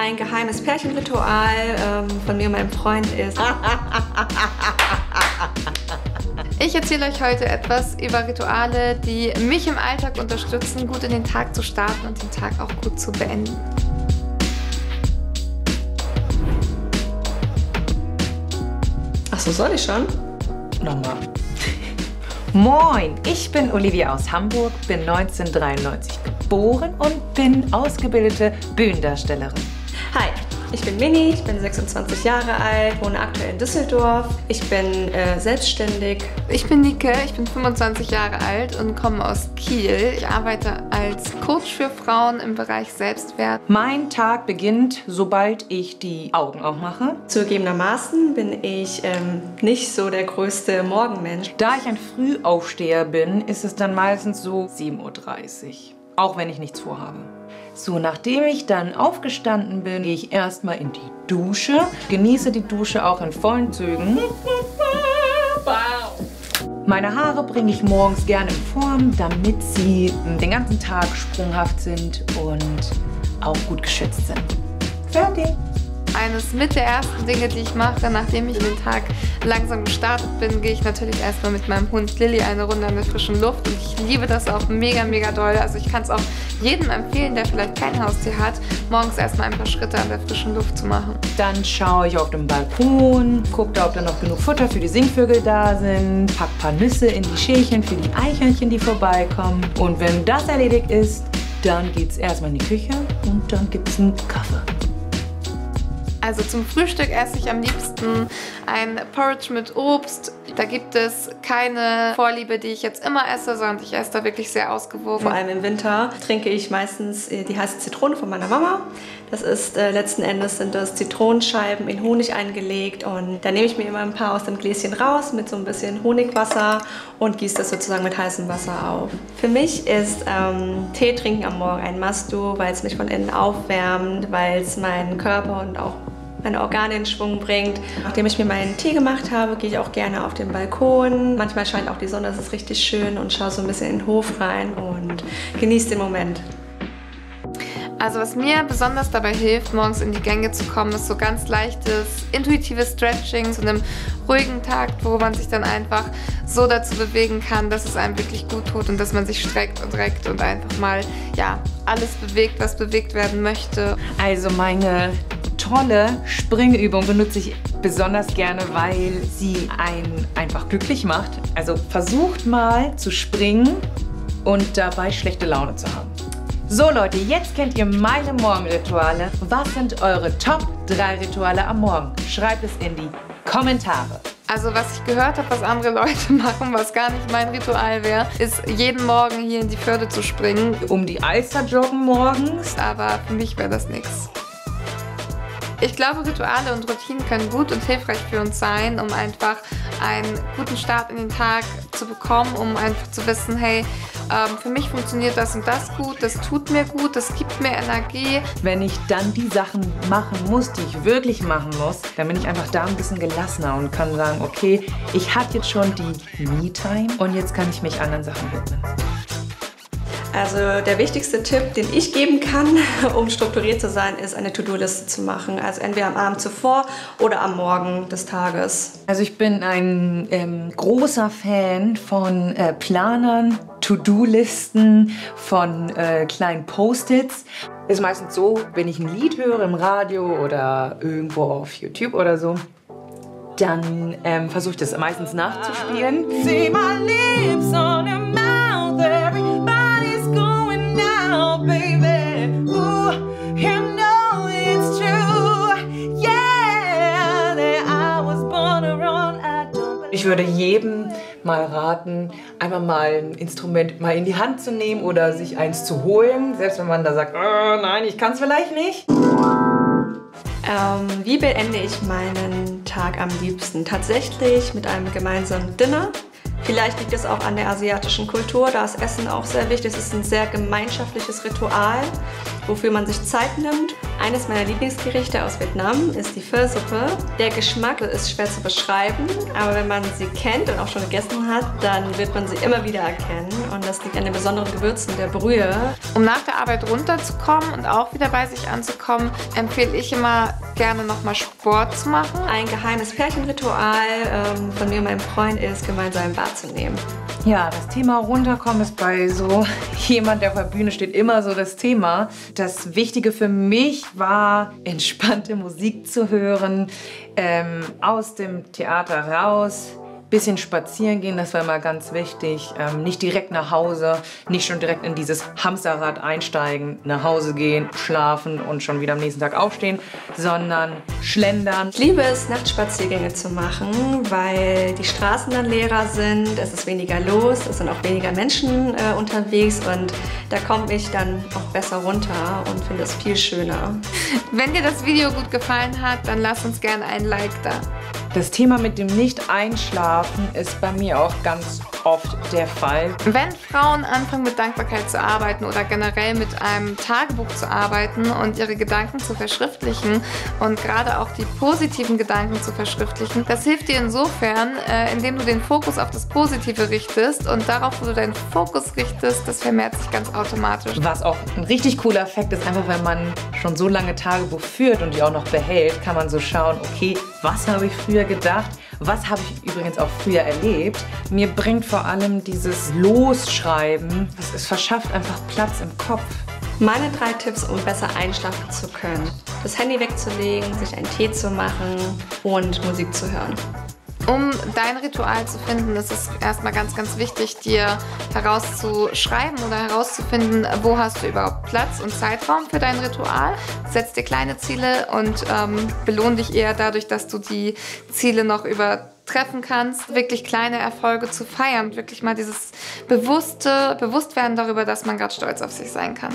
Ein geheimes Pärchenritual von mir und meinem Freund ist... Ich erzähle euch heute etwas über Rituale, die mich im Alltag unterstützen, gut in den Tag zu starten und den Tag auch gut zu beenden. Achso, soll ich schon? Nochmal. Moin, ich bin Olivia aus Hamburg, bin 1993 geboren und bin ausgebildete Bühnendarstellerin. Hi, ich bin Mini, ich bin 26 Jahre alt, wohne aktuell in Düsseldorf. Ich bin selbstständig. Ich bin Nike, ich bin 25 Jahre alt und komme aus Kiel. Ich arbeite als Coach für Frauen im Bereich Selbstwert. Mein Tag beginnt, sobald ich die Augen aufmache. Zugegebenermaßen bin ich nicht so der größte Morgenmensch. Da ich ein Frühaufsteher bin, ist es dann meistens so 7:30 Uhr, auch wenn ich nichts vorhabe. So, nachdem ich dann aufgestanden bin, gehe ich erstmal in die Dusche, genieße die Dusche auch in vollen Zügen. Meine Haare bringe ich morgens gerne in Form, damit sie den ganzen Tag sprunghaft sind und auch gut geschützt sind. Fertig! Eines mit der ersten Dinge, die ich mache, nachdem ich in den Tag langsam gestartet bin, gehe ich natürlich erstmal mit meinem Hund Lilly eine Runde an der frischen Luft und ich liebe das auch mega, mega doll. Also ich kann es auch jedem empfehlen, der vielleicht kein Haustier hat, morgens erstmal ein paar Schritte an der frischen Luft zu machen. Dann schaue ich auf den Balkon, gucke da, ob da noch genug Futter für die Singvögel da sind, pack ein paar Nüsse in die Schälchen für die Eichhörnchen, die vorbeikommen. Und wenn das erledigt ist, dann geht's erstmal in die Küche und dann gibt's einen Kaffee. Also zum Frühstück esse ich am liebsten ein Porridge mit Obst. Da gibt es keine Vorliebe, die ich jetzt immer esse, sondern ich esse da wirklich sehr ausgewogen. Vor allem im Winter trinke ich meistens die heiße Zitrone von meiner Mama. Das ist letzten Endes sind das Zitronenscheiben in Honig eingelegt und da nehme ich mir immer ein paar aus dem Gläschen raus mit so ein bisschen Honigwasser und gieße das sozusagen mit heißem Wasser auf. Für mich ist Tee trinken am Morgen ein Must-Do, weil es mich von innen aufwärmt, weil es meinen Körper und auch meine Organe in Schwung bringt. Nachdem ich mir meinen Tee gemacht habe, gehe ich auch gerne auf den Balkon. Manchmal scheint auch die Sonne, das ist richtig schön und schaue so ein bisschen in den Hof rein und genieße den Moment. Also was mir besonders dabei hilft, morgens in die Gänge zu kommen, ist so ganz leichtes, intuitives Stretching zu einem ruhigen Takt, wo man sich dann einfach so dazu bewegen kann, dass es einem wirklich gut tut und dass man sich streckt und reckt und einfach mal ja, alles bewegt, was bewegt werden möchte. Also meine tolle Springübung benutze ich besonders gerne, weil sie einen einfach glücklich macht. Also versucht mal zu springen und dabei schlechte Laune zu haben. So Leute, jetzt kennt ihr meine Morgenrituale. Was sind eure Top 3 Rituale am Morgen? Schreibt es in die Kommentare. Also was ich gehört habe, was andere Leute machen, was gar nicht mein Ritual wäre, ist jeden Morgen hier in die Förde zu springen. Um die Alster joggen morgens. Aber für mich wäre das nichts. Ich glaube, Rituale und Routinen können gut und hilfreich für uns sein, um einfach einen guten Start in den Tag zu bekommen, um einfach zu wissen, hey, für mich funktioniert das und das gut, das tut mir gut, das gibt mir Energie. Wenn ich dann die Sachen machen muss, die ich wirklich machen muss, dann bin ich einfach da ein bisschen gelassener und kann sagen, okay, ich habe jetzt schon die Me-Time und jetzt kann ich mich anderen Sachen widmen. Also der wichtigste Tipp, den ich geben kann, um strukturiert zu sein, ist eine To-Do-Liste zu machen. Also entweder am Abend zuvor oder am Morgen des Tages. Also ich bin ein großer Fan von Planern, To-Do-Listen, von kleinen Post-its. Ist meistens so, wenn ich ein Lied höre im Radio oder irgendwo auf YouTube oder so, dann versuche ich das meistens nachzuspielen. See my lips on your mouth, everybody's going now, baby. Ooh, you know it's true. Yeah, that I was born to run. Ich würde jedem mal raten, einmal mal ein Instrument mal in die Hand zu nehmen oder sich eins zu holen, selbst wenn man da sagt, oh, nein, ich kann es vielleicht nicht. Wie beende ich meinen Tag am liebsten? Tatsächlich mit einem gemeinsamen Dinner. Vielleicht liegt es auch an der asiatischen Kultur, da ist Essen auch sehr wichtig. Es ist ein sehr gemeinschaftliches Ritual, wofür man sich Zeit nimmt. Eines meiner Lieblingsgerichte aus Vietnam ist die Pho-Suppe. Der Geschmack ist schwer zu beschreiben, aber wenn man sie kennt und auch schon gegessen hat, dann wird man sie immer wieder erkennen. Und das liegt an den besonderen Gewürzen der Brühe. Um nach der Arbeit runterzukommen und auch wieder bei sich anzukommen, empfehle ich immer gerne nochmal Sport zu machen. Ein geheimes Pärchenritual von mir und meinem Freund ist, gemeinsam ein Bad zu nehmen. Ja, das Thema runterkommen ist bei so jemand, der auf der Bühne steht, immer so das Thema. Das Wichtige für mich war, entspannte Musik zu hören, aus dem Theater raus, bisschen spazieren gehen, das war immer ganz wichtig. Nicht direkt nach Hause, nicht schon direkt in dieses Hamsterrad einsteigen, nach Hause gehen, schlafen und schon wieder am nächsten Tag aufstehen, sondern schlendern. Ich liebe es, Nachtspaziergänge zu machen, weil die Straßen dann leerer sind, es ist weniger los, es sind auch weniger Menschen unterwegs und da komme ich dann auch besser runter und finde es viel schöner. Wenn dir das Video gut gefallen hat, dann lass uns gerne ein Like da. Das Thema mit dem Nicht-Einschlafen ist bei mir auch ganz oft der Fall. Wenn Frauen anfangen mit Dankbarkeit zu arbeiten oder generell mit einem Tagebuch zu arbeiten und ihre Gedanken zu verschriftlichen und gerade auch die positiven Gedanken zu verschriftlichen, das hilft dir insofern, indem du den Fokus auf das Positive richtest und darauf, wo du deinen Fokus richtest, das vermehrt sich ganz automatisch. Was auch ein richtig cooler Effekt ist, einfach wenn man schon so lange Tagebuch führt und die auch noch behält, kann man so schauen, okay, was habe ich früher gedacht, was habe ich übrigens auch früher erlebt. Mir bringt vor allem dieses Losschreiben, es verschafft einfach Platz im Kopf. Meine 3 Tipps, um besser einschlafen zu können. Das Handy wegzulegen, sich einen Tee zu machen und Musik zu hören. Um dein Ritual zu finden, ist es erstmal ganz, ganz wichtig, dir herauszuschreiben oder herauszufinden, wo hast du überhaupt Platz und Zeitraum für dein Ritual. Setz dir kleine Ziele und belohn dich eher dadurch, dass du die Ziele noch übertreffen kannst. Wirklich kleine Erfolge zu feiern, wirklich mal dieses Bewusstwerden darüber, dass man gerade stolz auf sich sein kann.